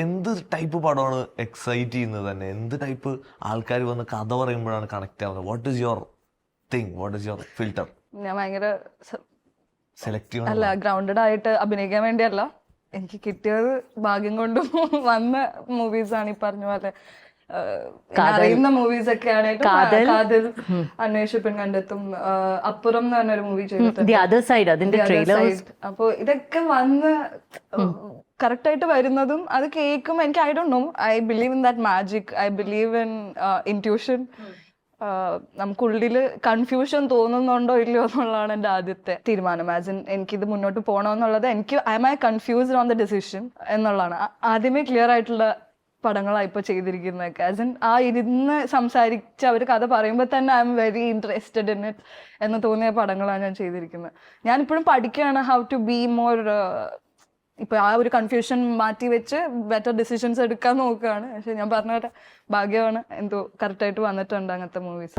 എന്ത് ടൈപ്പ് പടമാണ് എക്സൈറ്റ് ചെയ്യുന്നത് തന്നെ? എന്ത് ടൈപ്പ് ആൾക്കാർ വന്ന് കഥ പറയുമ്പോഴാണ് കണക്ട് ആവുന്നത്? What is your thing? What is your filter? ഞാൻ ഭയങ്കര സെലക്റ്റീവ് അല്ല, ഗ്രൗണ്ടഡ് ആയിട്ട് അഭിനയിക്കാൻ വേണ്ടിയല്ല, എനിക്ക് കിട്ടിയത് ഭാഗ്യം കൊണ്ടും വന്ന മൂവീസാണ്. ഈ പറഞ്ഞ പോലെ അറിയുന്ന മൂവീസ് ഒക്കെ ആണെങ്കിൽ കാതിൽ, അന്വേഷിപ്പിൻ കണ്ടെത്തും, അപ്പുറം എന്ന് പറഞ്ഞൊരു മൂവി ചെയ്തിട്ടുണ്ട്. അപ്പൊ ഇതൊക്കെ വന്ന് കറക്റ്റ് ആയിട്ട് വരുന്നതും അത് കേൾക്കും. എനിക്ക് I don't know, I believe in that magic, I believe in intuition. നമുക്കുള്ളിൽ കൺഫ്യൂഷൻ തോന്നുന്നുണ്ടോ ഇല്ലയോ എന്നുള്ളതാണ് എൻ്റെ ആദ്യത്തെ തീരുമാനം. ആസ് ഇൻ എനിക്കിത് മുന്നോട്ട് പോകണമെന്നുള്ളത്, I am confused on the decision എന്നുള്ളതാണ്. ആദ്യമേ ക്ലിയർ ആയിട്ടുള്ള പടങ്ങളാണ് ഇപ്പോൾ ചെയ്തിരിക്കുന്നതൊക്കെ. ആസ് ഇൻ ആ ഇരുന്ന് സംസാരിച്ച് അവർ കഥ പറയുമ്പോൾ തന്നെ I am very interested in it എന്ന് തോന്നിയ പടങ്ങളാണ് ഞാൻ ചെയ്തിരിക്കുന്നത്. ഞാനിപ്പോഴും പഠിക്കുകയാണ് ഹൗ ടു ബി മോർ, ഇപ്പൊ ആ ഒരു കൺഫ്യൂഷൻ മാറ്റി വെച്ച് ബെറ്റർ ഡിസിഷൻസ് എടുക്കാൻ നോക്കുകയാണ്. പക്ഷെ ഞാൻ പറഞ്ഞ ഭാഗ്യമാണ്, എന്തോ കറക്റ്റായിട്ട് വന്നിട്ടുണ്ട് അങ്ങനത്തെ മൂവീസ്.